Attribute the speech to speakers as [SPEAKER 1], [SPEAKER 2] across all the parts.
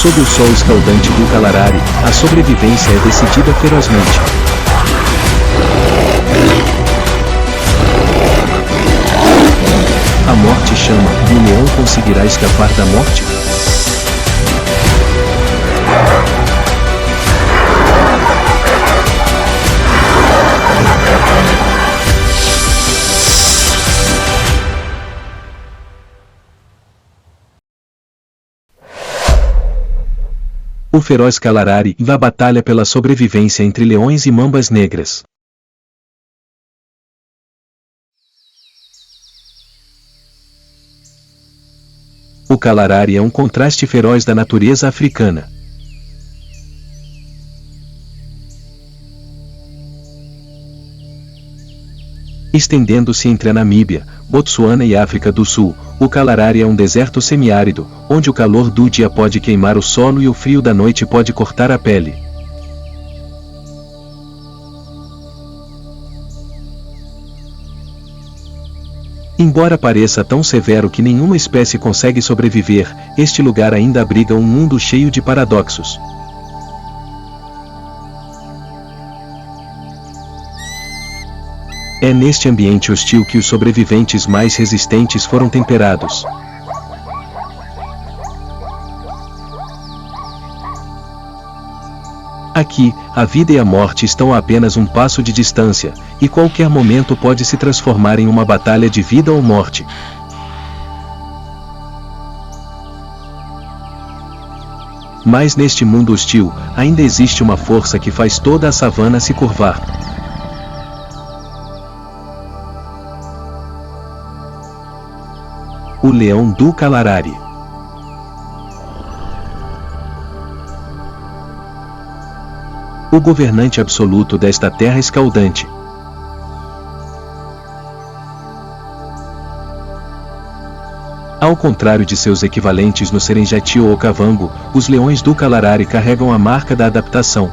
[SPEAKER 1] Sob o sol escaldante do Kalahari, a sobrevivência é decidida ferozmente. A morte chama, e o leão conseguirá escapar da morte? O feroz Kalahari vai à batalha pela sobrevivência entre leões e mambas negras. O Kalahari é um contraste feroz da natureza africana. Estendendo-se entre a Namíbia, Botsuana e África do Sul, o Kalahari é um deserto semiárido, onde o calor do dia pode queimar o solo e o frio da noite pode cortar a pele. Embora pareça tão severo que nenhuma espécie consegue sobreviver, este lugar ainda abriga um mundo cheio de paradoxos. É neste ambiente hostil que os sobreviventes mais resistentes foram temperados. Aqui, a vida e a morte estão a apenas um passo de distância, e qualquer momento pode se transformar em uma batalha de vida ou morte. Mas neste mundo hostil, ainda existe uma força que faz toda a savana se curvar. O leão do Kalahari. O governante absoluto desta terra escaldante. Ao contrário de seus equivalentes no Serengeti ou Okavango, os leões do Kalahari carregam a marca da adaptação.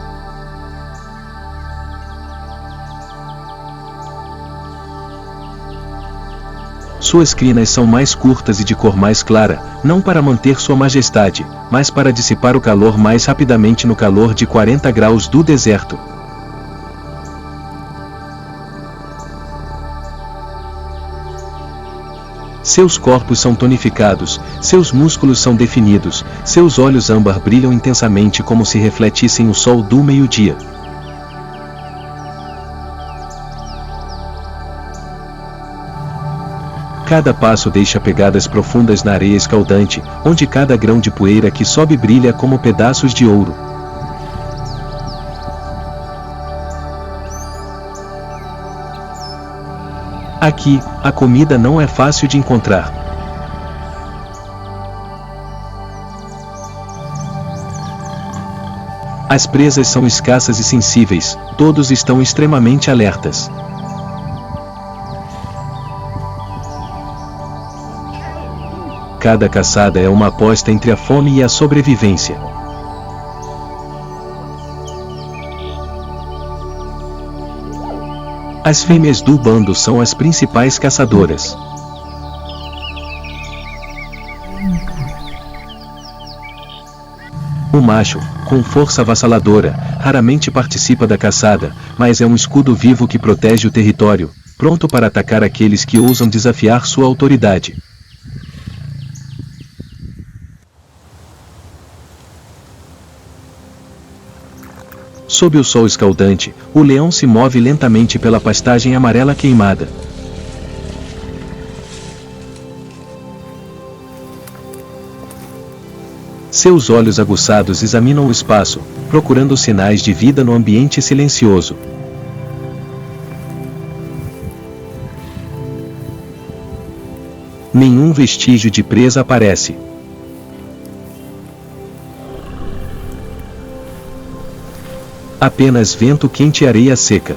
[SPEAKER 1] Suas crinas são mais curtas e de cor mais clara, não para manter sua majestade, mas para dissipar o calor mais rapidamente no calor de 40 graus do deserto. Seus corpos são tonificados, seus músculos são definidos, seus olhos âmbar brilham intensamente como se refletissem o sol do meio-dia. Cada passo deixa pegadas profundas na areia escaldante, onde cada grão de poeira que sobe brilha como pedaços de ouro. Aqui, a comida não é fácil de encontrar. As presas são escassas e sensíveis, todos estão extremamente alertas. Cada caçada é uma aposta entre a fome e a sobrevivência. As fêmeas do bando são as principais caçadoras. O macho, com força avassaladora, raramente participa da caçada, mas é um escudo vivo que protege o território, pronto para atacar aqueles que ousam desafiar sua autoridade. Sob o sol escaldante, o leão se move lentamente pela pastagem amarela queimada. Seus olhos aguçados examinam o espaço, procurando sinais de vida no ambiente silencioso. Nenhum vestígio de presa aparece. Apenas vento quente e areia seca.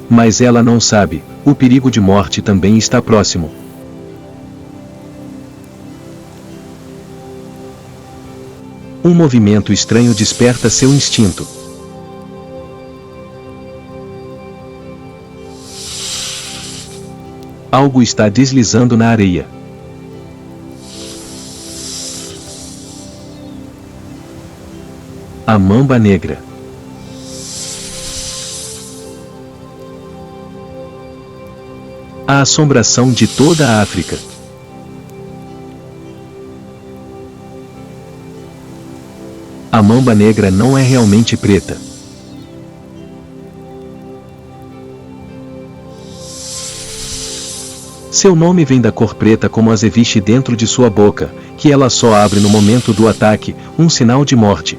[SPEAKER 1] Mas ela não sabe, o perigo de morte também está próximo. Um movimento estranho desperta seu instinto. Algo está deslizando na areia. A mamba negra. A assombração de toda a África. A mamba negra não é realmente preta. Seu nome vem da cor preta como azeviche dentro de sua boca, que ela só abre no momento do ataque, um sinal de morte.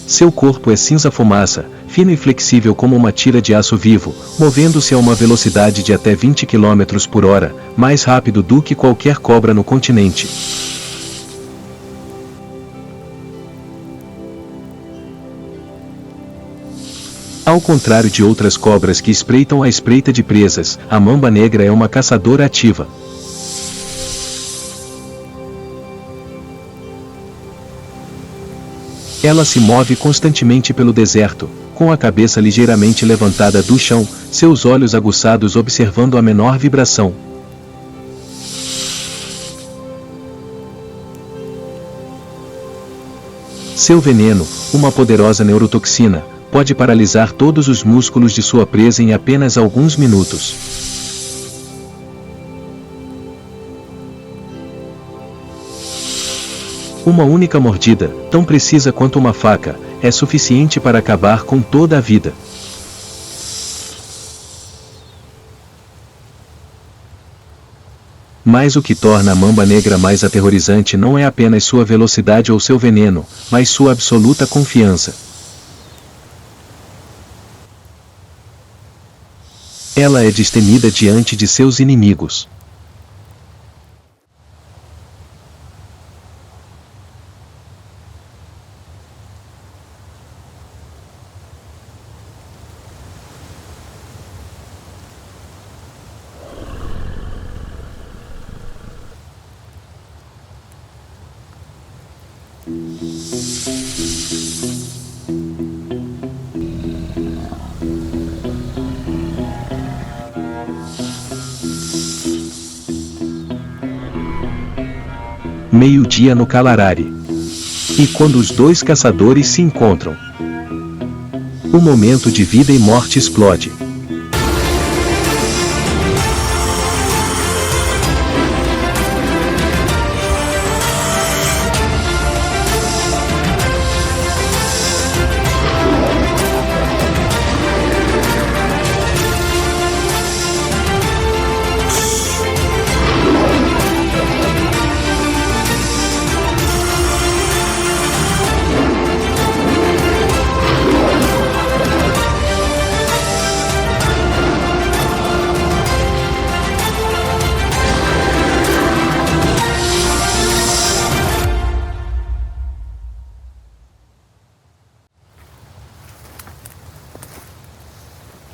[SPEAKER 1] Seu corpo é cinza fumaça, fino e flexível como uma tira de aço vivo, movendo-se a uma velocidade de até 20 km por hora, mais rápido do que qualquer cobra no continente. Ao contrário de outras cobras que espreitam à espreita de presas, a mamba negra é uma caçadora ativa. Ela se move constantemente pelo deserto, com a cabeça ligeiramente levantada do chão, seus olhos aguçados observando a menor vibração. Seu veneno, uma poderosa neurotoxina, pode paralisar todos os músculos de sua presa em apenas alguns minutos. Uma única mordida, tão precisa quanto uma faca, é suficiente para acabar com toda a vida. Mas o que torna a mamba negra mais aterrorizante não é apenas sua velocidade ou seu veneno, mas sua absoluta confiança. Ela é destemida diante de seus inimigos. Meio-dia no Kalahari. E quando os dois caçadores se encontram, o momento de vida e morte explode.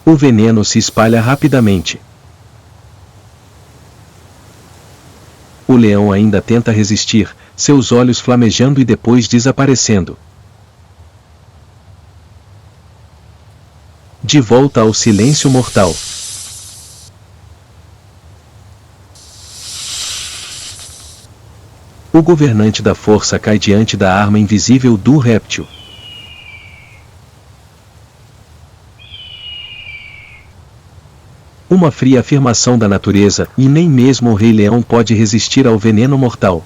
[SPEAKER 1] O veneno se espalha rapidamente. O leão ainda tenta resistir, seus olhos flamejando e depois desaparecendo. De volta ao silêncio mortal. O governante da força cai diante da arma invisível do réptil. Uma fria afirmação da natureza, e nem mesmo o Rei Leão pode resistir ao veneno mortal.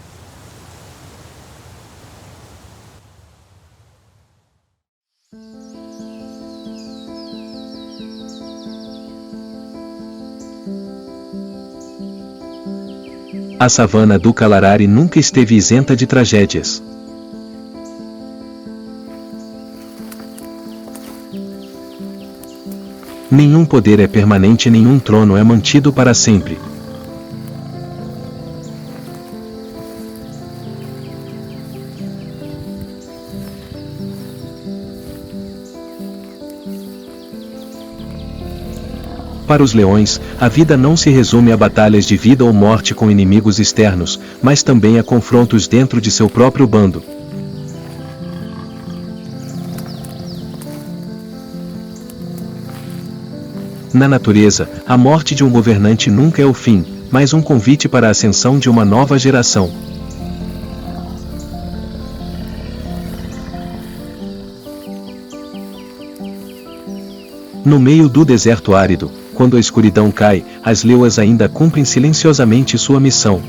[SPEAKER 1] A savana do Kalahari nunca esteve isenta de tragédias. Nenhum poder é permanente, nenhum trono é mantido para sempre. Para os leões, a vida não se resume a batalhas de vida ou morte com inimigos externos, mas também a confrontos dentro de seu próprio bando. Na natureza, a morte de um governante nunca é o fim, mas um convite para a ascensão de uma nova geração. No meio do deserto árido, quando a escuridão cai, as leoas ainda cumprem silenciosamente sua missão.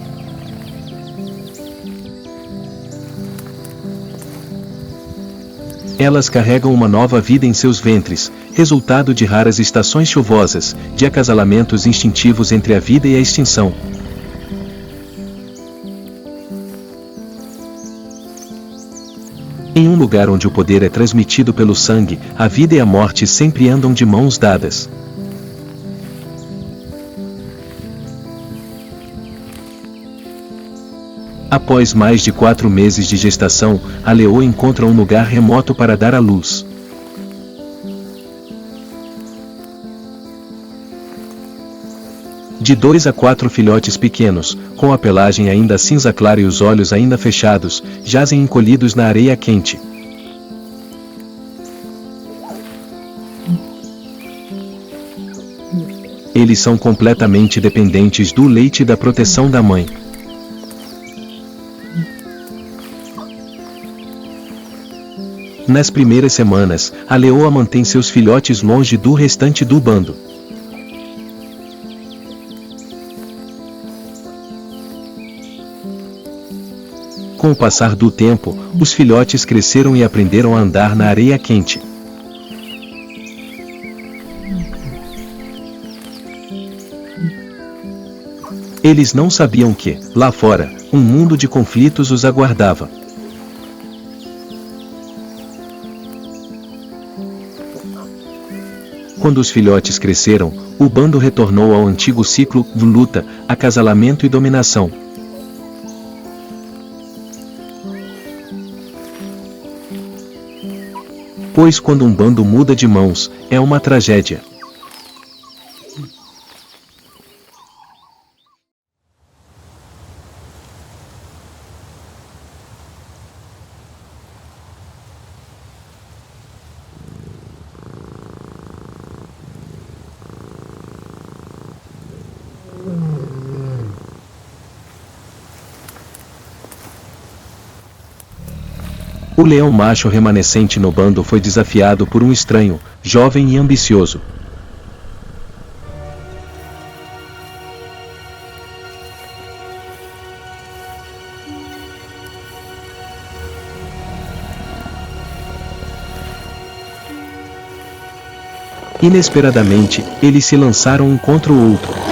[SPEAKER 1] Elas carregam uma nova vida em seus ventres, resultado de raras estações chuvosas, de acasalamentos instintivos entre a vida e a extinção. Em um lugar onde o poder é transmitido pelo sangue, a vida e a morte sempre andam de mãos dadas. Após mais de 4 meses de gestação, a leoa encontra um lugar remoto para dar à luz. De 2 a 4 filhotes pequenos, com a pelagem ainda cinza clara e os olhos ainda fechados, jazem encolhidos na areia quente. Eles são completamente dependentes do leite e da proteção da mãe. Nas primeiras semanas, a leoa mantém seus filhotes longe do restante do bando. Com o passar do tempo, os filhotes cresceram e aprenderam a andar na areia quente. Eles não sabiam que, lá fora, um mundo de conflitos os aguardava. Quando os filhotes cresceram, o bando retornou ao antigo ciclo de luta, acasalamento e dominação. Pois quando um bando muda de mãos, é uma tragédia. O leão macho remanescente no bando foi desafiado por um estranho, jovem e ambicioso. Inesperadamente, eles se lançaram um contra o outro.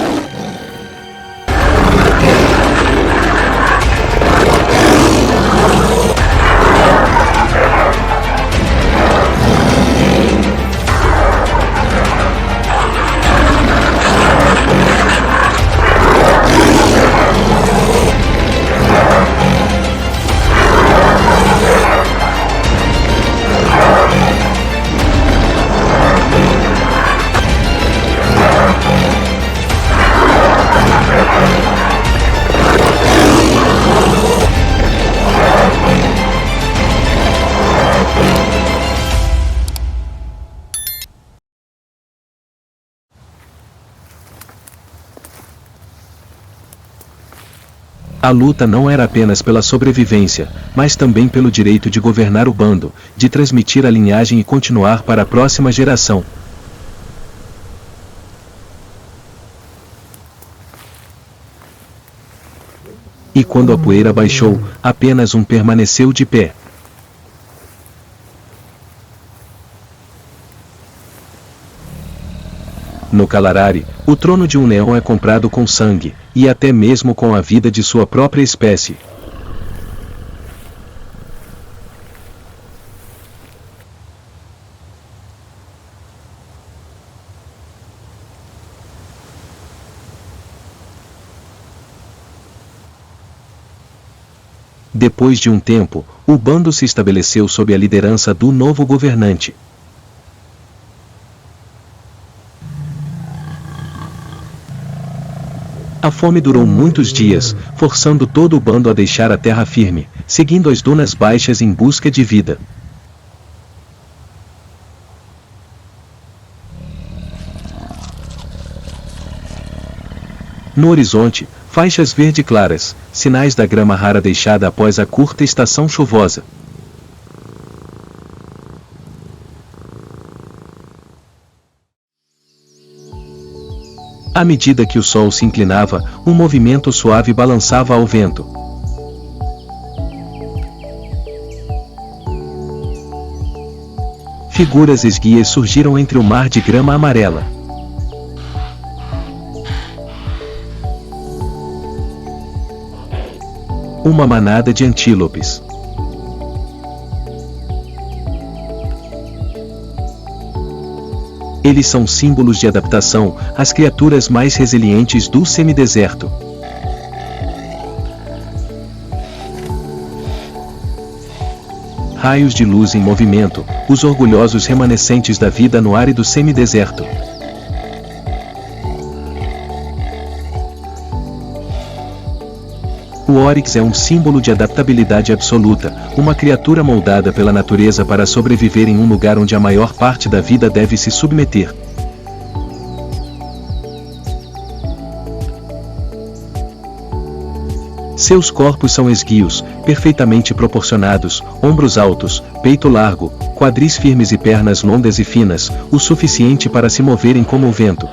[SPEAKER 1] A luta não era apenas pela sobrevivência, mas também pelo direito de governar o bando, de transmitir a linhagem e continuar para a próxima geração. E quando a poeira baixou, apenas um permaneceu de pé. No Kalarari, o trono de um leão é comprado com sangue, e até mesmo com a vida de sua própria espécie. Depois de um tempo, o bando se estabeleceu sob a liderança do novo governante. A fome durou muitos dias, forçando todo o bando a deixar a terra firme, seguindo as dunas baixas em busca de vida. No horizonte, faixas verde claras, sinais da grama rara deixada após a curta estação chuvosa. À medida que o sol se inclinava, um movimento suave balançava ao vento. Figuras esguias surgiram entre o mar de grama amarela. Uma manada de antílopes. Eles são símbolos de adaptação, as criaturas mais resilientes do semideserto. Raios de luz em movimento, os orgulhosos remanescentes da vida no árido semideserto. O Oryx é um símbolo de adaptabilidade absoluta, uma criatura moldada pela natureza para sobreviver em um lugar onde a maior parte da vida deve se submeter. Seus corpos são esguios, perfeitamente proporcionados, ombros altos, peito largo, quadris firmes e pernas longas e finas, o suficiente para se moverem como o vento.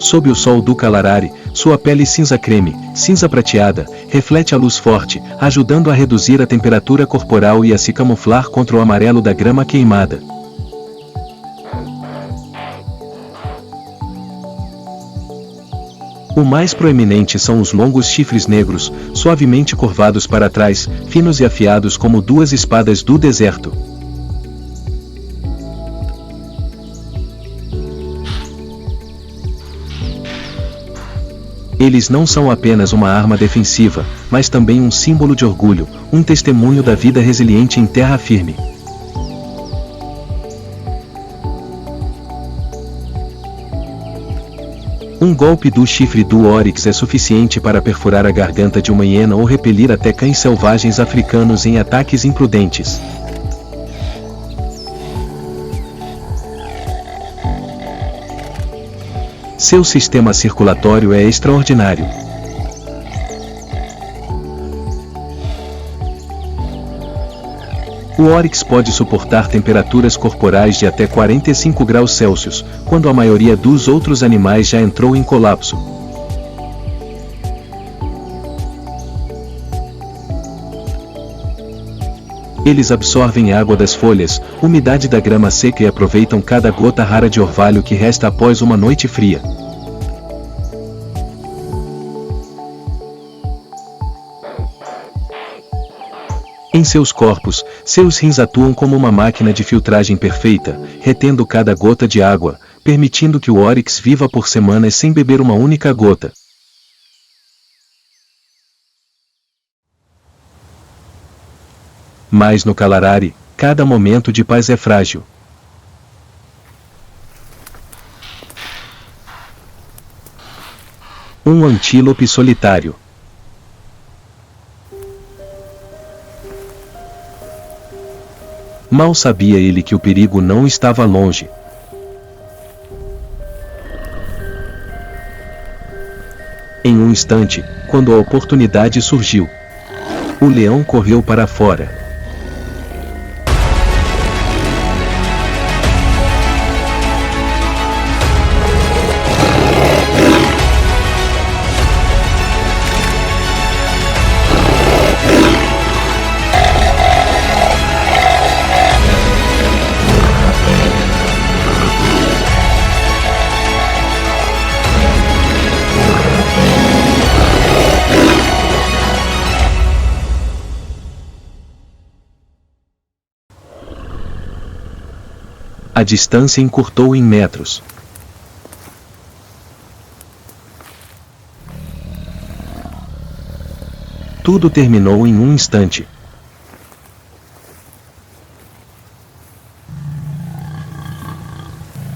[SPEAKER 1] Sob o sol do Kalahari, sua pele cinza-creme, cinza prateada, reflete a luz forte, ajudando a reduzir a temperatura corporal e a se camuflar contra o amarelo da grama queimada. O mais proeminente são os longos chifres negros, suavemente curvados para trás, finos e afiados como duas espadas do deserto. Eles não são apenas uma arma defensiva, mas também um símbolo de orgulho, um testemunho da vida resiliente em terra firme. Um golpe do chifre do Oryx é suficiente para perfurar a garganta de uma hiena ou repelir até cães selvagens africanos em ataques imprudentes. Seu sistema circulatório é extraordinário. O Oryx pode suportar temperaturas corporais de até 45 graus Celsius, quando a maioria dos outros animais já entrou em colapso. Eles absorvem água das folhas, umidade da grama seca e aproveitam cada gota rara de orvalho que resta após uma noite fria. Em seus corpos, seus rins atuam como uma máquina de filtragem perfeita, retendo cada gota de água, permitindo que o Oryx viva por semanas sem beber uma única gota. Mas no Kalahari, cada momento de paz é frágil. Um antílope solitário. Mal sabia ele que o perigo não estava longe. Em um instante, quando a oportunidade surgiu, o leão correu para fora. A distância encurtou em metros. Tudo terminou em um instante.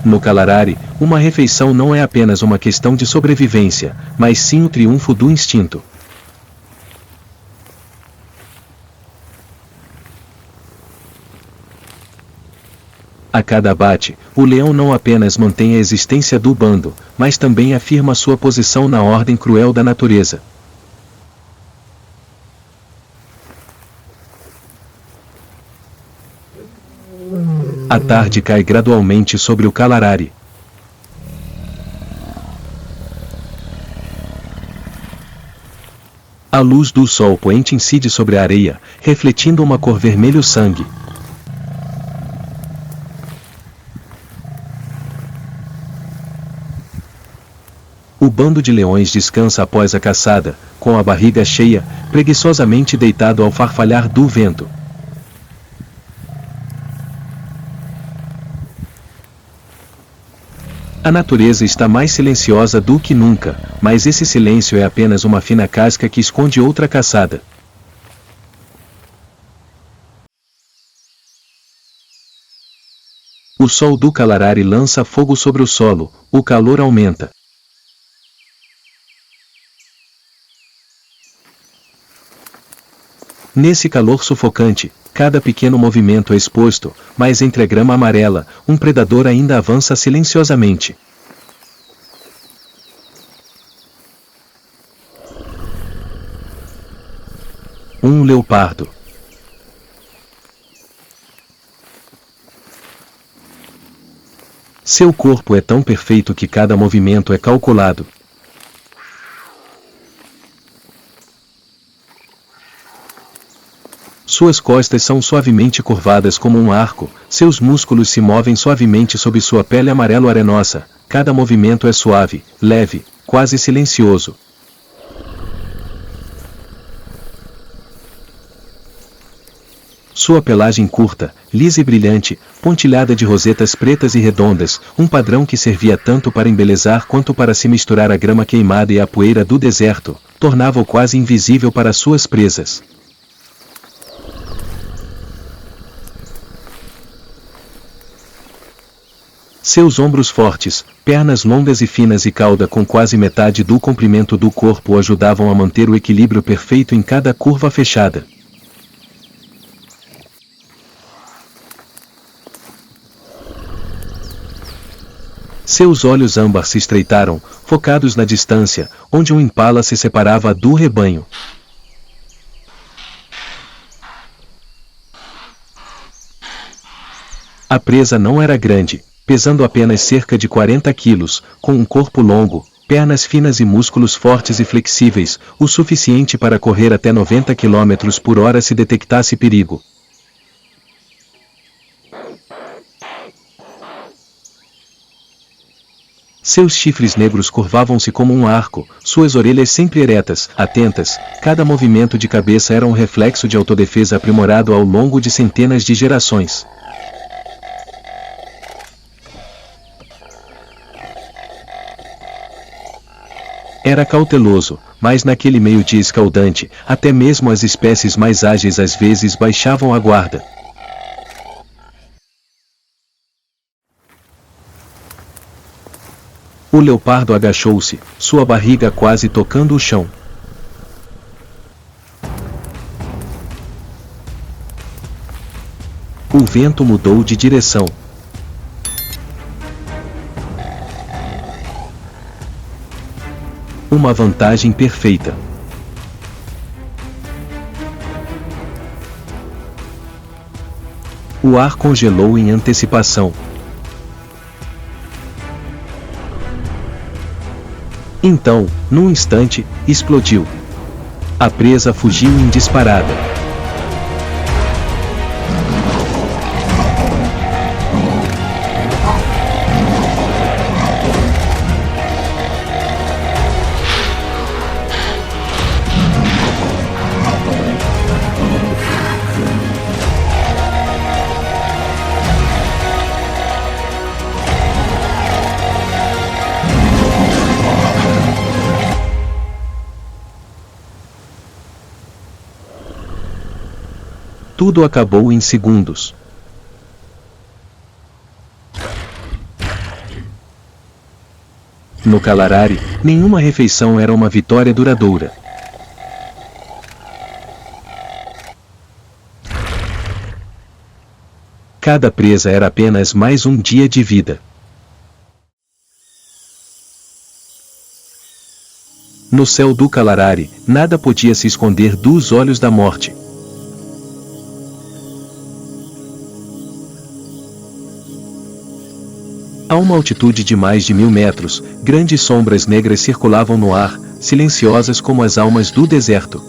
[SPEAKER 1] No Kalahari, uma refeição não é apenas uma questão de sobrevivência, mas sim o triunfo do instinto. A cada abate, o leão não apenas mantém a existência do bando, mas também afirma sua posição na ordem cruel da natureza. A tarde cai gradualmente sobre o Kalarari. A luz do sol poente incide sobre a areia, refletindo uma cor vermelho-sangue. O bando de leões descansa após a caçada, com a barriga cheia, preguiçosamente deitado ao farfalhar do vento. A natureza está mais silenciosa do que nunca, mas esse silêncio é apenas uma fina casca que esconde outra caçada. O sol do Kalarari lança fogo sobre o solo, o calor aumenta. Nesse calor sufocante, cada pequeno movimento é exposto, mas entre a grama amarela, um predador ainda avança silenciosamente. Um leopardo. Seu corpo é tão perfeito que cada movimento é calculado. Suas costas são suavemente curvadas como um arco, seus músculos se movem suavemente sob sua pele amarelo-arenosa, cada movimento é suave, leve, quase silencioso. Sua pelagem curta, lisa e brilhante, pontilhada de rosetas pretas e redondas, um padrão que servia tanto para embelezar quanto para se misturar à grama queimada e à poeira do deserto, tornava-o quase invisível para suas presas. Seus ombros fortes, pernas longas e finas e cauda com quase metade do comprimento do corpo o ajudavam a manter o equilíbrio perfeito em cada curva fechada. Seus olhos âmbar se estreitaram, focados na distância, onde um impala se separava do rebanho. A presa não era grande, pesando apenas cerca de 40 quilos, com um corpo longo, pernas finas e músculos fortes e flexíveis, o suficiente para correr até 90 km por hora se detectasse perigo. Seus chifres negros curvavam-se como um arco, suas orelhas sempre eretas, atentas, cada movimento de cabeça era um reflexo de autodefesa aprimorado ao longo de centenas de gerações. Era cauteloso, mas naquele meio-dia escaldante, até mesmo as espécies mais ágeis às vezes baixavam a guarda. O leopardo agachou-se, sua barriga quase tocando o chão. O vento mudou de direção. Uma vantagem perfeita. O ar congelou em antecipação. Então, num instante, explodiu. A presa fugiu em disparada. Tudo acabou em segundos. No Kalarari, nenhuma refeição era uma vitória duradoura. Cada presa era apenas mais um dia de vida. No céu do Kalarari, nada podia se esconder dos olhos da morte. A uma altitude de mais de 1000 metros, grandes sombras negras circulavam no ar, silenciosas como as almas do deserto.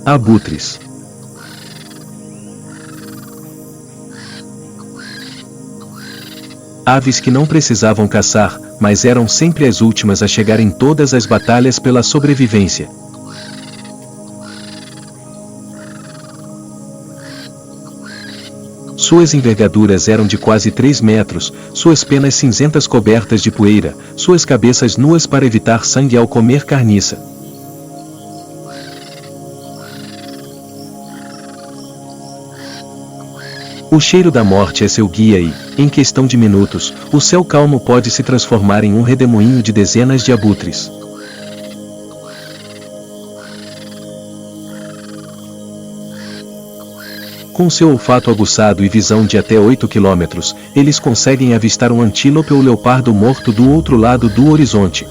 [SPEAKER 1] Abutres. Aves que não precisavam caçar, mas eram sempre as últimas a chegar em todas as batalhas pela sobrevivência. Suas envergaduras eram de quase 3 metros, suas penas cinzentas cobertas de poeira, suas cabeças nuas para evitar sangue ao comer carniça. O cheiro da morte é seu guia e, em questão de minutos, o céu calmo pode se transformar em um redemoinho de dezenas de abutres. Com seu olfato aguçado e visão de até 8 quilômetros, eles conseguem avistar um antílope ou leopardo morto do outro lado do horizonte.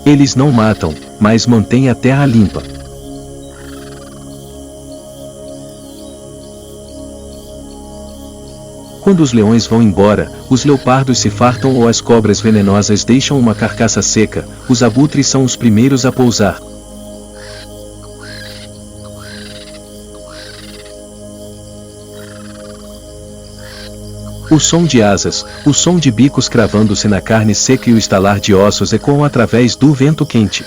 [SPEAKER 1] Eles não matam, mas mantêm a terra limpa. Quando os leões vão embora, os leopardos se fartam ou as cobras venenosas deixam uma carcaça seca, os abutres são os primeiros a pousar. O som de asas, o som de bicos cravando-se na carne seca e o estalar de ossos ecoam através do vento quente.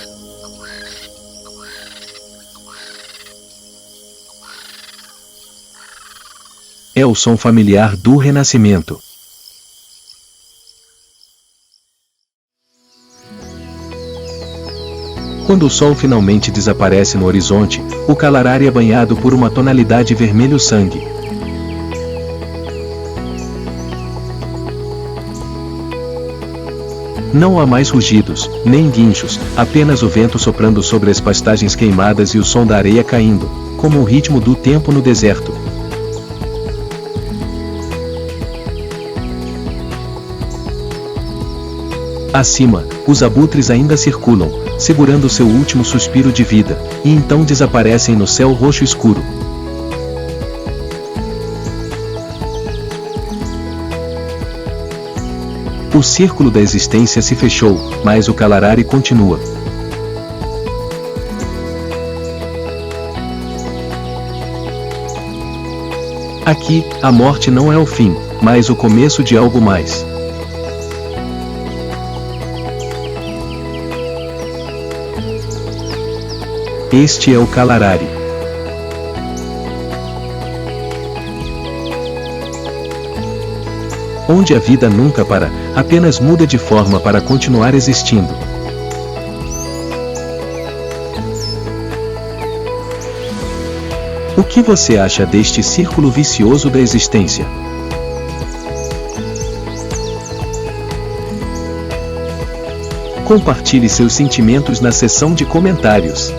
[SPEAKER 1] É o som familiar do renascimento. Quando o sol finalmente desaparece no horizonte, o Kalarari é banhado por uma tonalidade vermelho-sangue. Não há mais rugidos, nem guinchos, apenas o vento soprando sobre as pastagens queimadas e o som da areia caindo, como o ritmo do tempo no deserto. Acima, os abutres ainda circulam, segurando seu último suspiro de vida, e então desaparecem no céu roxo escuro. O círculo da existência se fechou, mas o Kalarari continua. Aqui, a morte não é o fim, mas o começo de algo mais. Este é o Kalarari. Onde a vida nunca para, apenas muda de forma para continuar existindo. O que você acha deste círculo vicioso da existência? Compartilhe seus sentimentos na seção de comentários.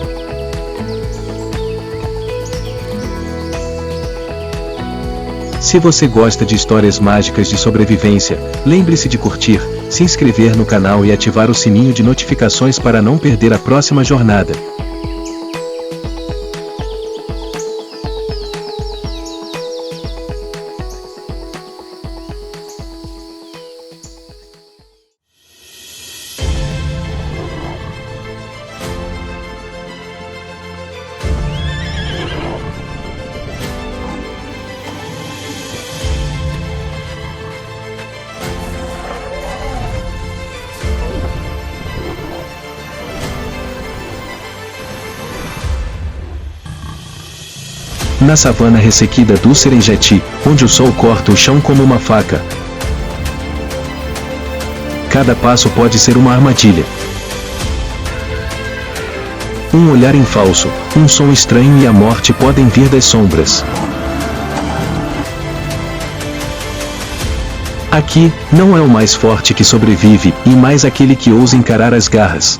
[SPEAKER 1] Se você gosta de histórias mágicas de sobrevivência, lembre-se de curtir, se inscrever no canal e ativar o sininho de notificações para não perder a próxima jornada. Na savana ressequida do Serengeti, onde o sol corta o chão como uma faca. Cada passo pode ser uma armadilha. Um olhar em falso, um som estranho e a morte podem vir das sombras. Aqui, não é o mais forte que sobrevive, e mais aquele que ousa encarar as garras.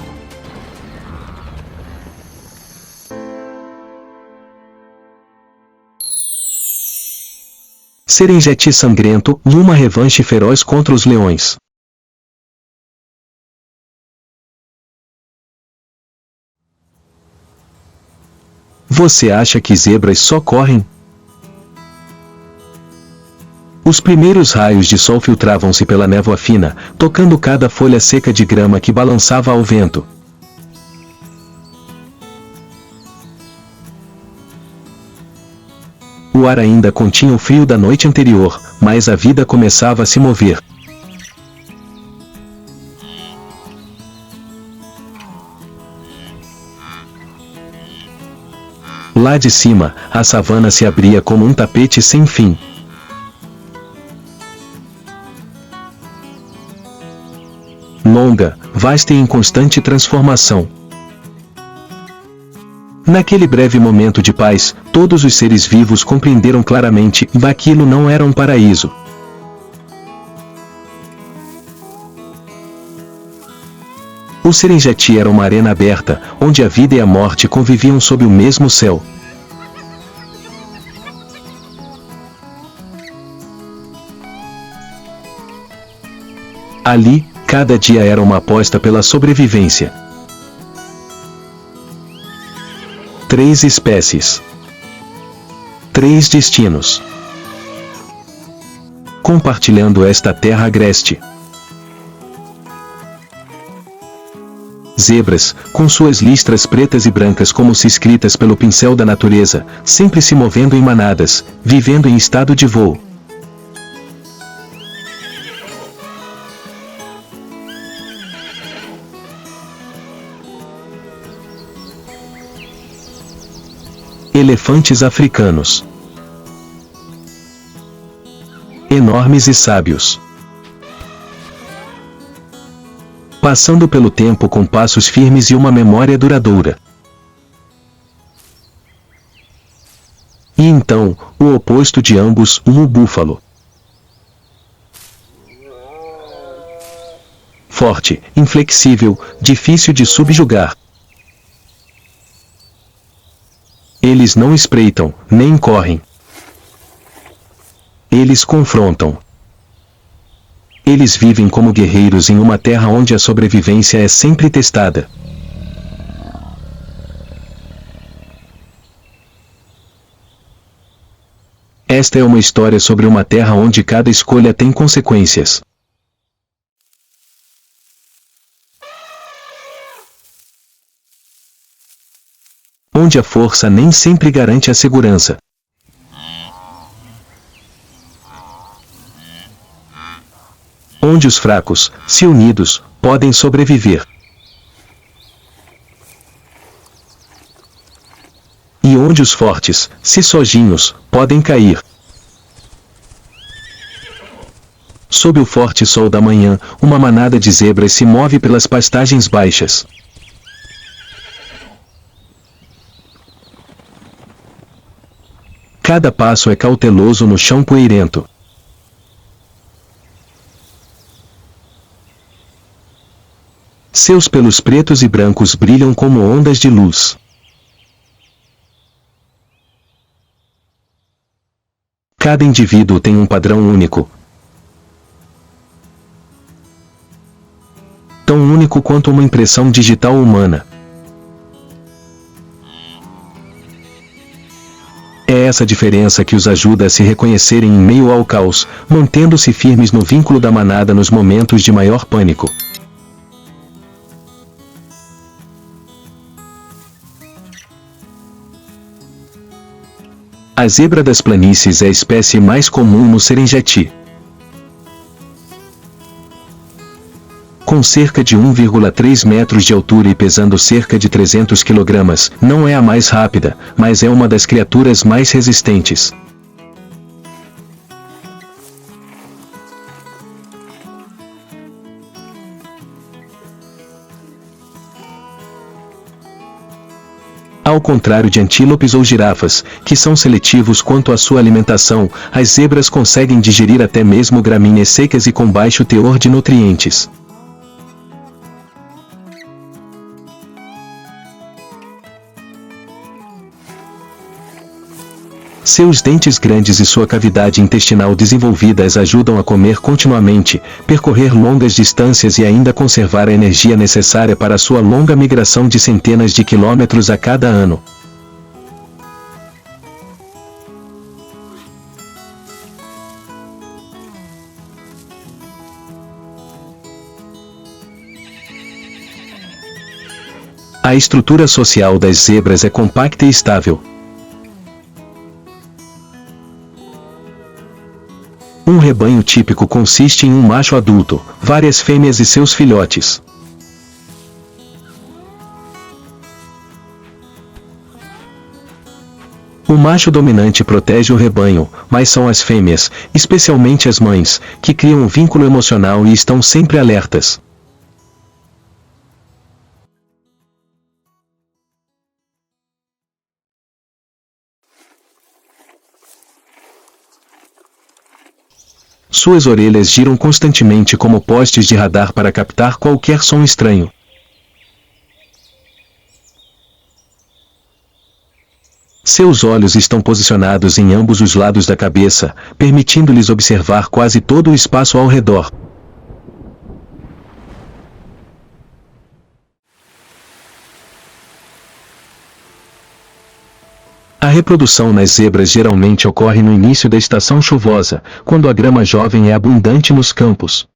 [SPEAKER 1] Serengeti sangrento, uma revanche feroz contra os leões. Você acha que zebras só correm? Os primeiros raios de sol filtravam-se pela névoa fina, tocando cada folha seca de grama que balançava ao vento. O ar ainda continha o frio da noite anterior, mas a vida começava a se mover. Lá de cima, a savana se abria como um tapete sem fim. Longa, vasta e em constante transformação. Naquele breve momento de paz, todos os seres vivos compreenderam claramente que aquilo não era um paraíso. O Serengeti era uma arena aberta, onde a vida e a morte conviviam sob o mesmo céu. Ali, cada dia era uma aposta pela sobrevivência. 3 espécies. 3 destinos. Compartilhando esta terra agreste. Zebras, com suas listras pretas e brancas como se escritas pelo pincel da natureza, sempre se movendo em manadas, vivendo em estado de voo. Elefantes africanos. Enormes e sábios. Passando pelo tempo com passos firmes e uma memória duradoura. E então, o oposto de ambos, um búfalo. Forte, inflexível, difícil de subjugar. Eles não espreitam, nem correm. Eles confrontam. Eles vivem como guerreiros em uma terra onde a sobrevivência é sempre testada. Esta é uma história sobre uma terra onde cada escolha tem consequências. Onde a força nem sempre garante a segurança. Onde os fracos, se unidos, podem sobreviver. E onde os fortes, se sozinhos, podem cair. Sob o forte sol da manhã, uma manada de zebras se move pelas pastagens baixas. Cada passo é cauteloso no chão poeirento. Seus pelos pretos e brancos brilham como ondas de luz. Cada indivíduo tem um padrão único. Tão único quanto uma impressão digital humana. É essa diferença que os ajuda a se reconhecerem em meio ao caos, mantendo-se firmes no vínculo da manada nos momentos de maior pânico. A zebra das planícies é a espécie mais comum no Serengeti. Com cerca de 1,3 metros de altura e pesando cerca de 300 kg, não é a mais rápida, mas é uma das criaturas mais resistentes. Ao contrário de antílopes ou girafas, que são seletivos quanto à sua alimentação, as zebras conseguem digerir até mesmo gramíneas secas e com baixo teor de nutrientes. Seus dentes grandes e sua cavidade intestinal desenvolvida as ajudam a comer continuamente, percorrer longas distâncias e ainda conservar a energia necessária para sua longa migração de centenas de quilômetros a cada ano. A estrutura social das zebras é compacta e estável. Um rebanho típico consiste em um macho adulto, várias fêmeas e seus filhotes. O macho dominante protege o rebanho, mas são as fêmeas, especialmente as mães, que criam um vínculo emocional e estão sempre alertas. Suas orelhas giram constantemente como postes de radar para captar qualquer som estranho. Seus olhos estão posicionados em ambos os lados da cabeça, permitindo-lhes observar quase todo o espaço ao redor. A reprodução nas zebras geralmente ocorre no início da estação chuvosa, quando a grama jovem é abundante nos campos.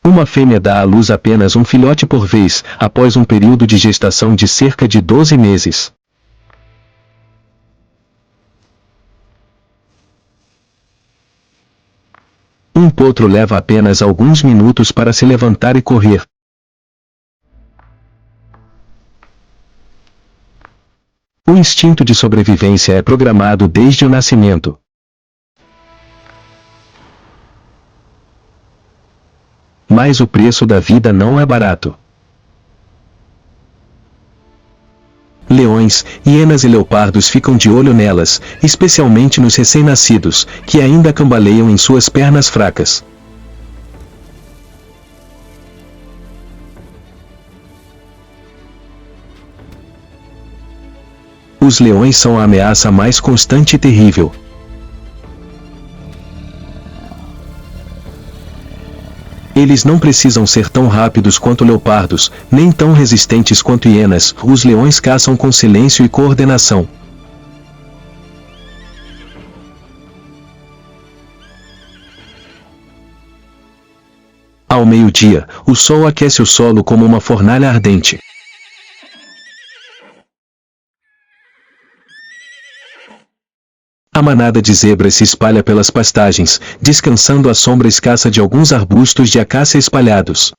[SPEAKER 1] Uma fêmea dá à luz apenas um filhote por vez, após um período de gestação de cerca de 12 meses. Um potro leva apenas alguns minutos para se levantar e correr. O instinto de sobrevivência é programado desde o nascimento. Mas o preço da vida não é barato. Leões, hienas e leopardos ficam de olho nelas, especialmente nos recém-nascidos, que ainda cambaleiam em suas pernas fracas. Os leões são a ameaça mais constante e terrível. Eles não precisam ser tão rápidos quanto leopardos, nem tão resistentes quanto hienas. Os leões caçam com silêncio e coordenação. Ao meio-dia, o sol aquece o solo como uma fornalha ardente. A manada de zebras se espalha pelas pastagens, descansando à sombra escassa de alguns arbustos de acácia espalhados.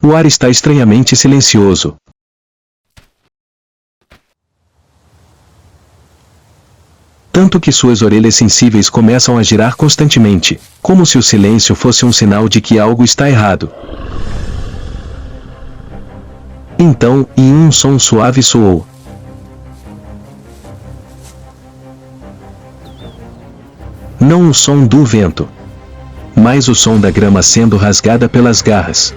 [SPEAKER 1] O ar está estranhamente silencioso. Tanto que suas orelhas sensíveis começam a girar constantemente, como se o silêncio fosse um sinal de que algo está errado. Então, um som suave soou. Não o som do vento, mas o som da grama sendo rasgada pelas garras.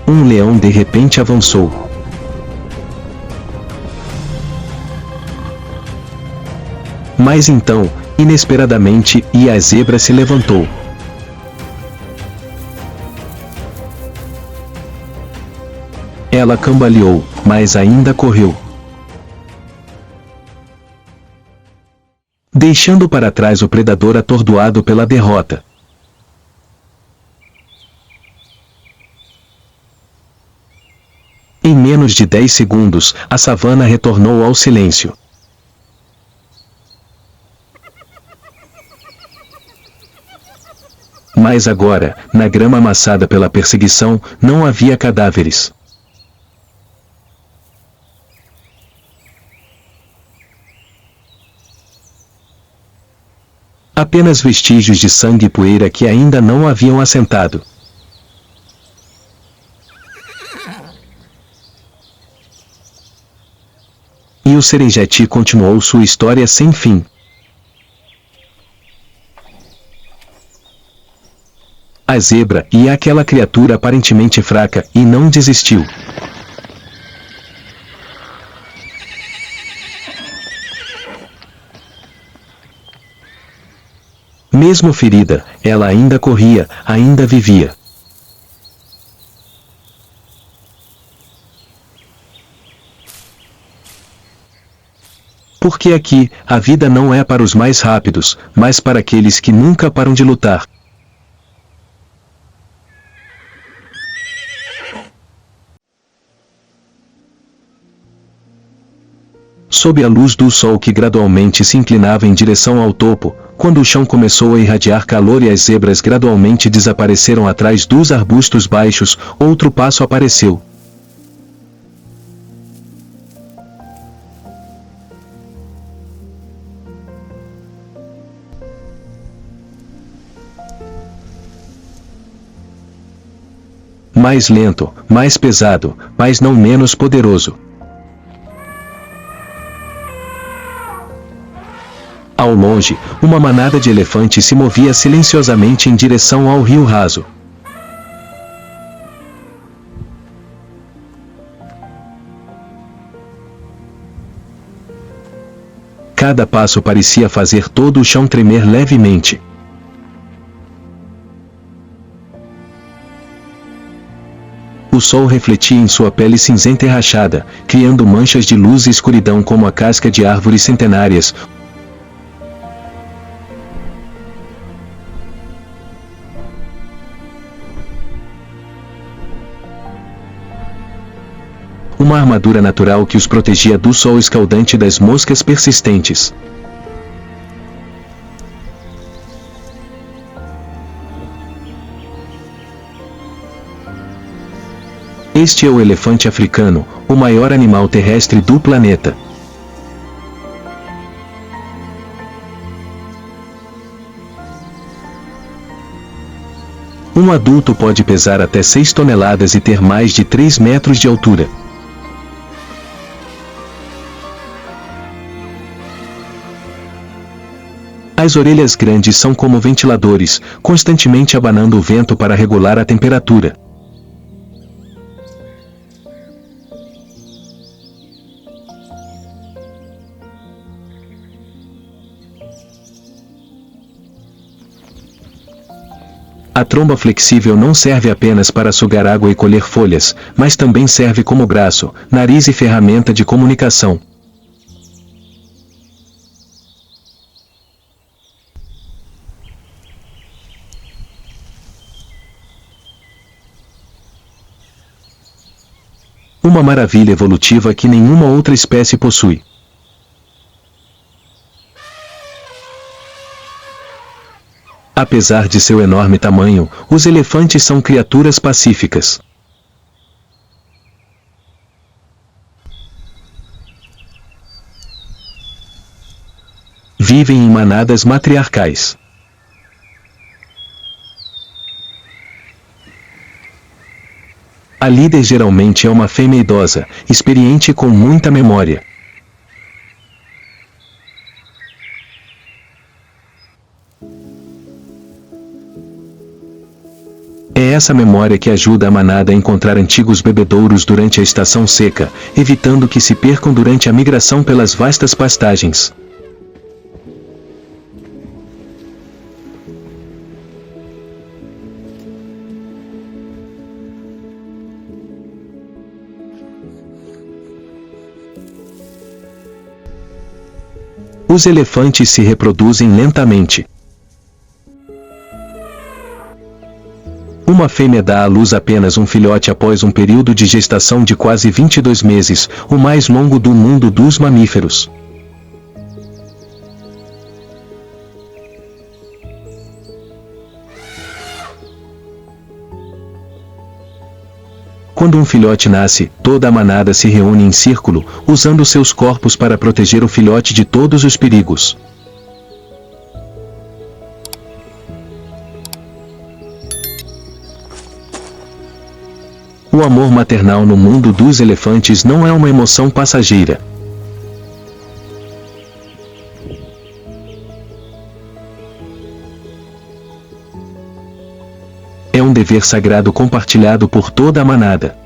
[SPEAKER 1] Um leão de repente avançou. Mas então, inesperadamente, a zebra se levantou. Ela cambaleou, mas ainda correu. Deixando para trás o predador atordoado pela derrota. Em menos de 10 segundos, a savana retornou ao silêncio. Mas agora, na grama amassada pela perseguição, não havia cadáveres. Apenas vestígios de sangue e poeira que ainda não haviam assentado. E o Serengeti continuou sua história sem fim. A zebra e aquela criatura aparentemente fraca e não desistiu. Mesmo ferida, ela ainda corria, ainda vivia. Porque aqui, a vida não é para os mais rápidos, mas para aqueles que nunca param de lutar. Sob a luz do sol que gradualmente se inclinava em direção ao topo, quando o chão começou a irradiar calor e as zebras gradualmente desapareceram atrás dos arbustos baixos, outro passo apareceu. Mais lento, mais pesado, mas não menos poderoso. Ao longe, uma manada de elefantes se movia silenciosamente em direção ao rio raso. Cada passo parecia fazer todo o chão tremer levemente. O sol refletia em sua pele cinzenta e rachada, criando manchas de luz e escuridão como a casca de árvores centenárias. Uma armadura natural que os protegia do sol escaldante e das moscas persistentes. Este é o elefante africano, o maior animal terrestre do planeta. Um adulto pode pesar até 6 toneladas e ter mais de 3 metros de altura. As orelhas grandes são como ventiladores, constantemente abanando o vento para regular a temperatura. A tromba flexível não serve apenas para sugar água e colher folhas, mas também serve como braço, nariz e ferramenta de comunicação. Uma maravilha evolutiva que nenhuma outra espécie possui. Apesar de seu enorme tamanho, os elefantes são criaturas pacíficas. Vivem em manadas matriarcais. A líder geralmente é uma fêmea idosa, experiente e com muita memória. É essa memória que ajuda a manada a encontrar antigos bebedouros durante a estação seca, evitando que se percam durante a migração pelas vastas pastagens. Os elefantes se reproduzem lentamente. Uma fêmea dá à luz apenas um filhote após um período de gestação de quase 22 meses, o mais longo do mundo dos mamíferos. Quando um filhote nasce, toda a manada se reúne em círculo, usando seus corpos para proteger o filhote de todos os perigos. O amor maternal no mundo dos elefantes não é uma emoção passageira. É um dever sagrado compartilhado por toda a manada.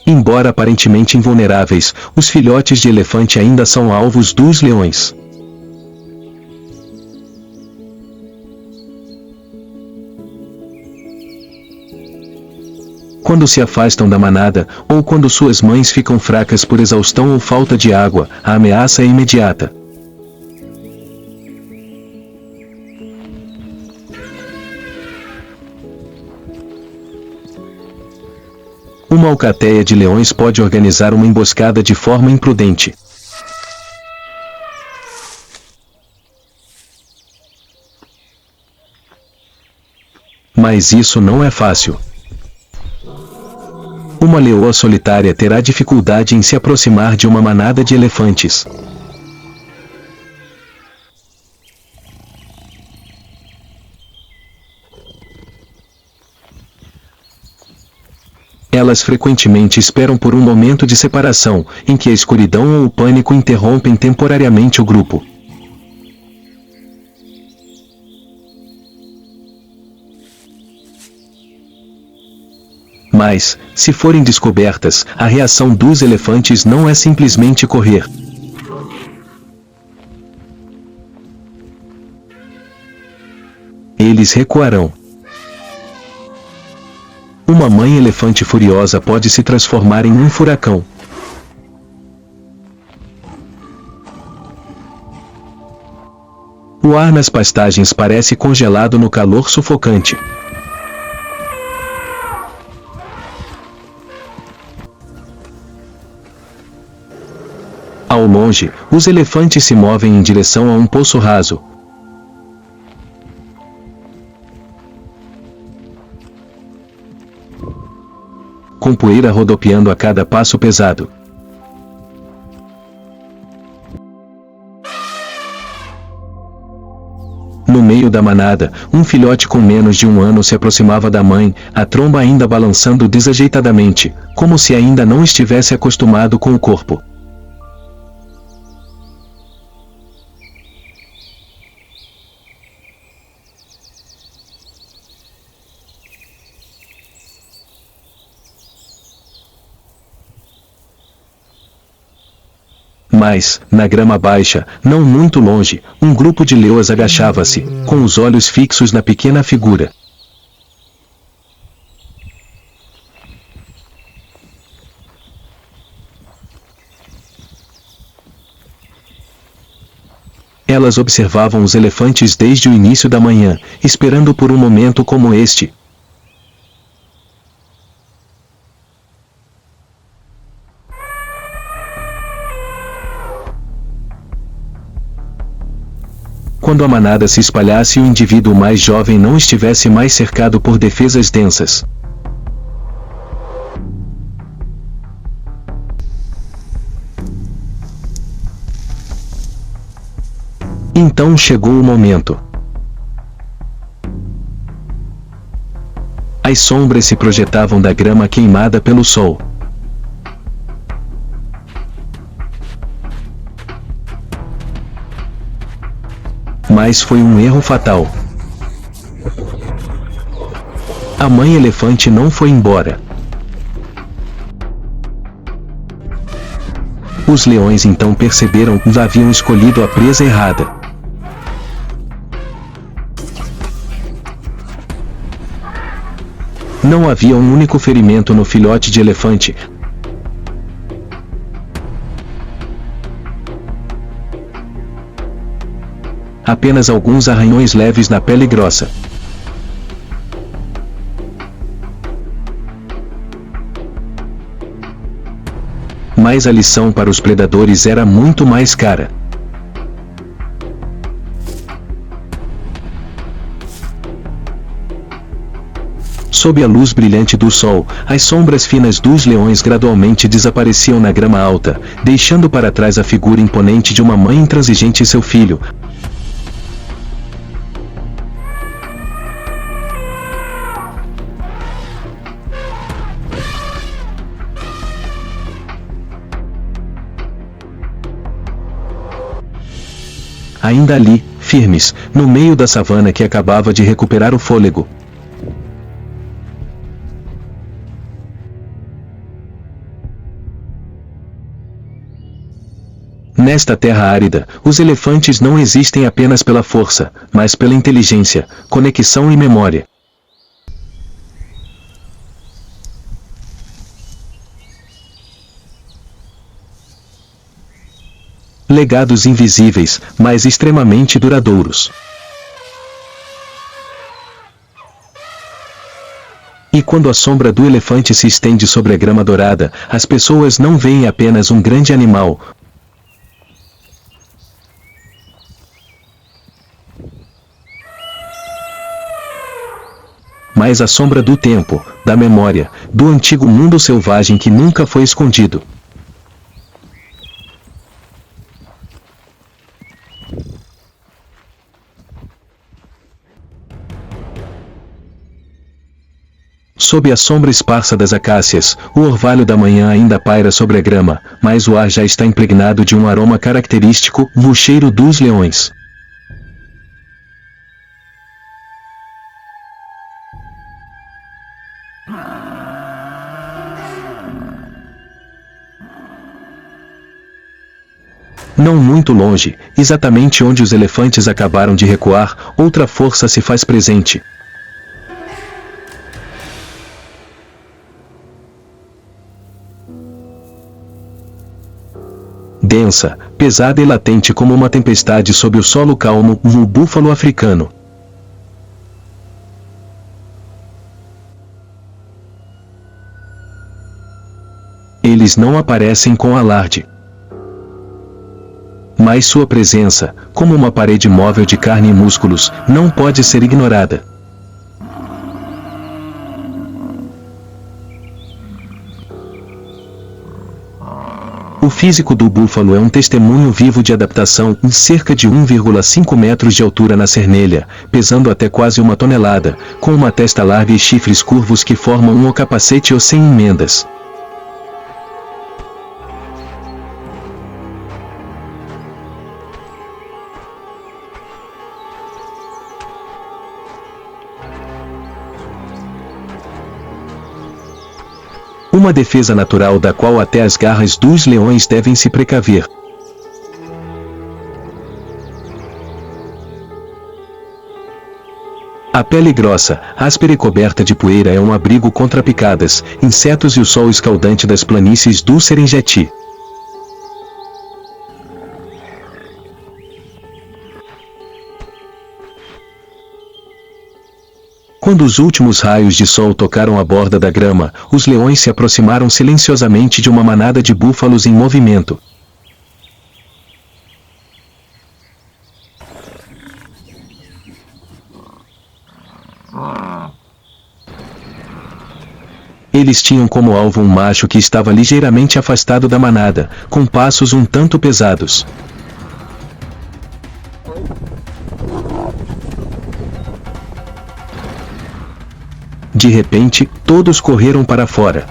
[SPEAKER 1] Embora aparentemente invulneráveis, os filhotes de elefante ainda são alvos dos leões. Quando se afastam da manada, ou quando suas mães ficam fracas por exaustão ou falta de água, a ameaça é imediata. Uma alcateia de leões pode organizar uma emboscada de forma imprudente. Mas isso não é fácil. Uma leoa solitária terá dificuldade em se aproximar de uma manada de elefantes. Elas frequentemente esperam por um momento de separação, em que a escuridão ou o pânico interrompem temporariamente o grupo. Mas, se forem descobertas, a reação dos elefantes não é simplesmente correr. Eles recuarão. Uma mãe elefante furiosa pode se transformar em um furacão. O ar nas pastagens parece congelado no calor sufocante. Ao longe, os elefantes se movem em direção a um poço raso. Com poeira rodopiando a cada passo pesado. No meio da manada, um filhote com menos de 1 ano se aproximava da mãe, a tromba ainda balançando desajeitadamente, como se ainda não estivesse acostumado com o corpo. Mas, na grama baixa, não muito longe, um grupo de leoas agachava-se, com os olhos fixos na pequena figura. Elas observavam os elefantes desde o início da manhã, esperando por um momento como este. Quando a manada se espalhasse e o indivíduo mais jovem não estivesse mais cercado por defesas densas. Então chegou o momento. As sombras se projetavam da grama queimada pelo sol. Mas foi um erro fatal. A mãe elefante não foi embora. Os leões então perceberam que haviam escolhido a presa errada. Não havia um único ferimento no filhote de elefante. apenas alguns arranhões leves na pele grossa. Mas a lição para os predadores era muito mais cara. Sob a luz brilhante do sol, as sombras finas dos leões gradualmente desapareciam na grama alta, deixando para trás a figura imponente de uma mãe intransigente e seu filho. Ainda ali, firmes, no meio da savana que acabava de recuperar o fôlego. Nesta terra árida, os elefantes não existem apenas pela força, mas pela inteligência, conexão e memória. Legados invisíveis, mas extremamente duradouros. E quando a sombra do elefante se estende sobre a grama dourada, as pessoas não veem apenas um grande animal, mas a sombra do tempo, da memória, do antigo mundo selvagem que nunca foi escondido. Sob a sombra esparsa das acácias, o orvalho da manhã ainda paira sobre a grama, mas o ar já está impregnado de um aroma característico, o cheiro dos leões. Não muito longe, exatamente onde os elefantes acabaram de recuar, outra força se faz presente. Densa, pesada e latente como uma tempestade sob o solo calmo, um búfalo africano. Eles não aparecem com alarde. Mas sua presença, como uma parede móvel de carne e músculos, não pode ser ignorada. O físico do búfalo é um testemunho vivo de adaptação, em cerca de 1,5 metros de altura na cernelha, pesando até quase 1 tonelada, com uma testa larga e chifres curvos que formam um capacete ou sem emendas. Uma defesa natural da qual até as garras dos leões devem se precaver. A pele grossa, áspera e coberta de poeira é um abrigo contra picadas, insetos e o sol escaldante das planícies do Serengeti. Quando os últimos raios de sol tocaram a borda da grama, os leões se aproximaram silenciosamente de uma manada de búfalos em movimento. Eles tinham como alvo um macho que estava ligeiramente afastado da manada, com passos um tanto pesados. De repente, todos correram para fora.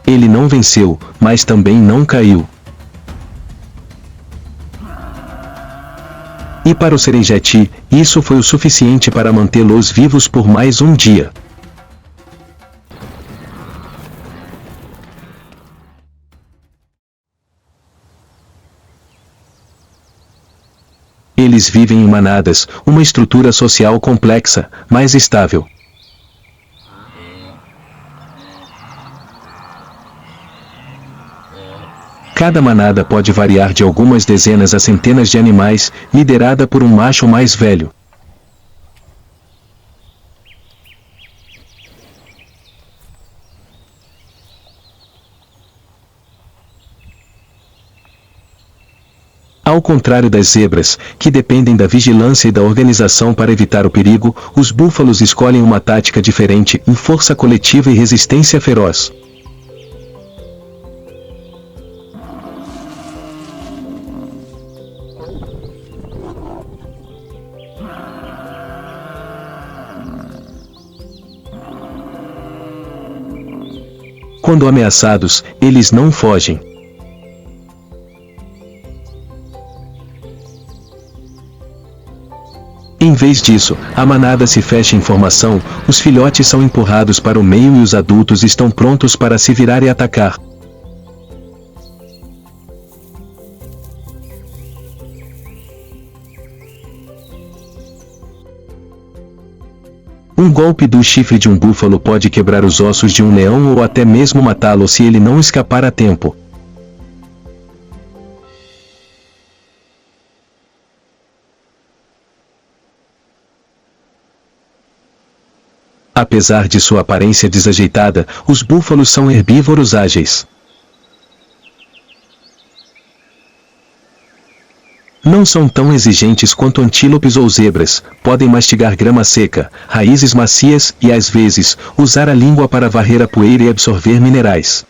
[SPEAKER 1] Ele não venceu, mas também não caiu. E para o Serengeti, isso foi o suficiente para mantê-los vivos por mais um dia. eles vivem em manadas, uma estrutura social complexa, mais estável. Cada manada pode variar de algumas dezenas a centenas de animais, liderada por um macho mais velho. Ao contrário das zebras, que dependem da vigilância e da organização para evitar o perigo, os búfalos escolhem uma tática diferente em força coletiva e resistência feroz. Quando ameaçados, eles não fogem. Em vez disso, a manada se fecha em formação, os filhotes são empurrados para o meio e os adultos estão prontos para se virar e atacar. Um golpe do chifre de um búfalo pode quebrar os ossos de um leão ou até mesmo matá-lo se ele não escapar a tempo. Apesar de sua aparência desajeitada, os búfalos são herbívoros ágeis. Não são tão exigentes quanto antílopes ou zebras, podem mastigar grama seca, raízes macias e, às vezes, usar a língua para varrer a poeira e absorver minerais.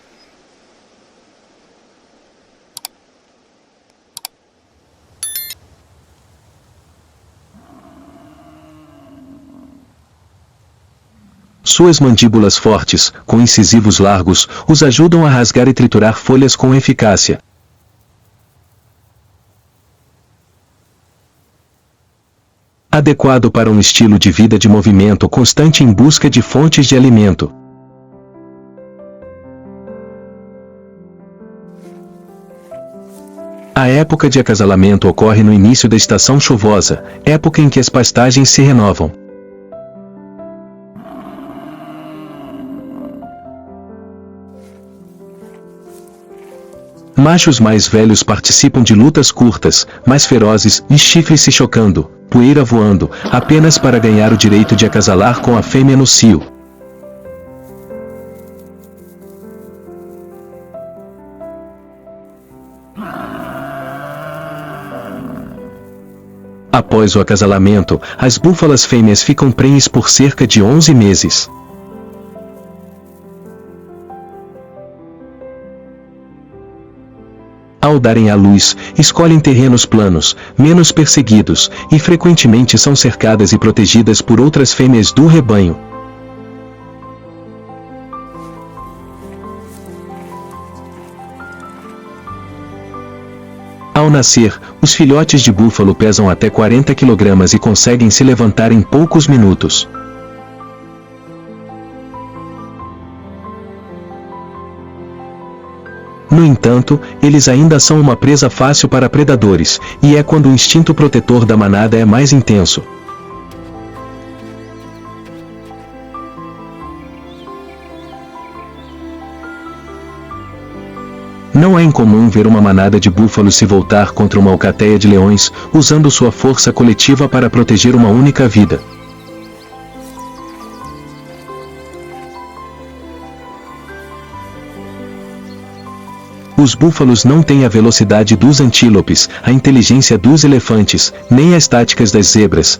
[SPEAKER 1] Suas mandíbulas fortes, com incisivos largos, os ajudam a rasgar e triturar folhas com eficácia. Adequado para um estilo de vida de movimento constante em busca de fontes de alimento. A época de acasalamento ocorre no início da estação chuvosa, época em que as pastagens se renovam. Machos mais velhos participam de lutas curtas, mais ferozes, e chifres se chocando, poeira voando, apenas para ganhar o direito de acasalar com a fêmea no cio. Após o acasalamento, as búfalas fêmeas ficam prenhes por cerca de 11 meses. Ao darem à luz, escolhem terrenos planos, menos perseguidos, e frequentemente são cercadas e protegidas por outras fêmeas do rebanho. Ao nascer, os filhotes de búfalo pesam até 40 kg e conseguem se levantar em poucos minutos. No entanto, eles ainda são uma presa fácil para predadores, e é quando o instinto protetor da manada é mais intenso. Não é incomum ver uma manada de búfalos se voltar contra uma alcateia de leões, usando sua força coletiva para proteger uma única vida. Os búfalos não têm a velocidade dos antílopes, a inteligência dos elefantes, nem as táticas das zebras.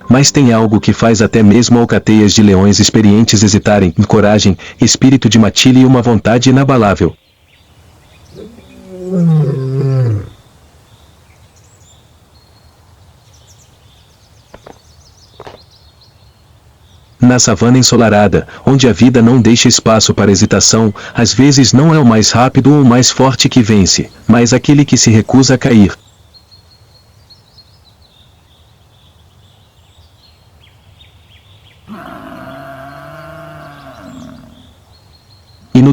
[SPEAKER 1] Mas tem algo que faz até mesmo alcateias de leões experientes hesitarem: coragem, espírito de matilha e uma vontade inabalável. Na savana ensolarada, onde a vida não deixa espaço para hesitação, às vezes não é o mais rápido ou o mais forte que vence, mas aquele que se recusa a cair.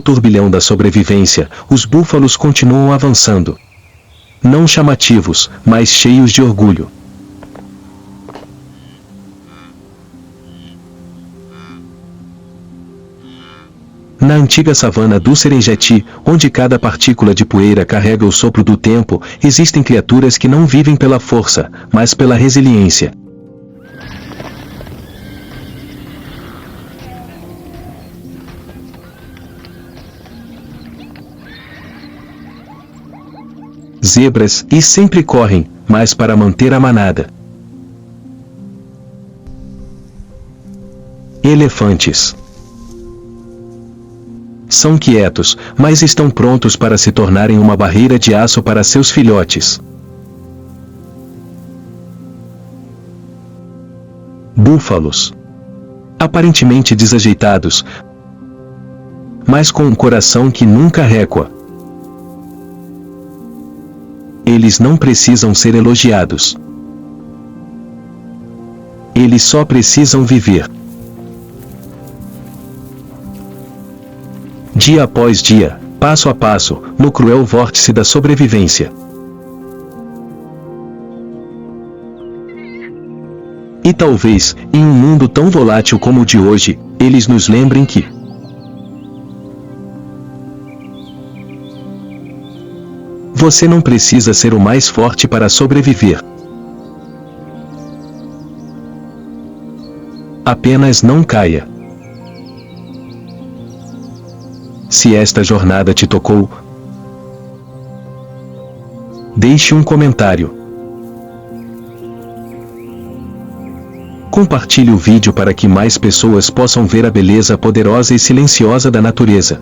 [SPEAKER 1] turbilhão da sobrevivência, os búfalos continuam avançando. Não chamativos, mas cheios de orgulho. Na antiga savana do Serengeti, onde cada partícula de poeira carrega o sopro do tempo, existem criaturas que não vivem pela força, mas pela resiliência. Zebras, e sempre correm, mas para manter a manada. Elefantes. São quietos, mas estão prontos para se tornarem uma barreira de aço para seus filhotes. Búfalos. Aparentemente desajeitados, mas com um coração que nunca recua. Eles não precisam ser elogiados. Eles só precisam viver. Dia após dia, passo a passo, no cruel vórtice da sobrevivência. E talvez, em um mundo tão volátil como o de hoje, eles nos lembrem que você não precisa ser o mais forte para sobreviver. Apenas não caia. Se esta jornada te tocou, deixe um comentário. Compartilhe o vídeo para que mais pessoas possam ver a beleza poderosa e silenciosa da natureza.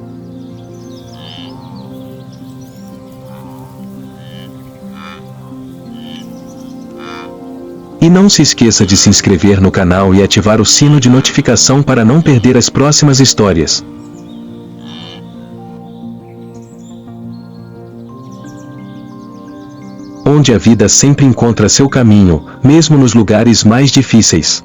[SPEAKER 1] E não se esqueça de se inscrever no canal e ativar o sino de notificação para não perder as próximas histórias. Onde a vida sempre encontra seu caminho, mesmo nos lugares mais difíceis.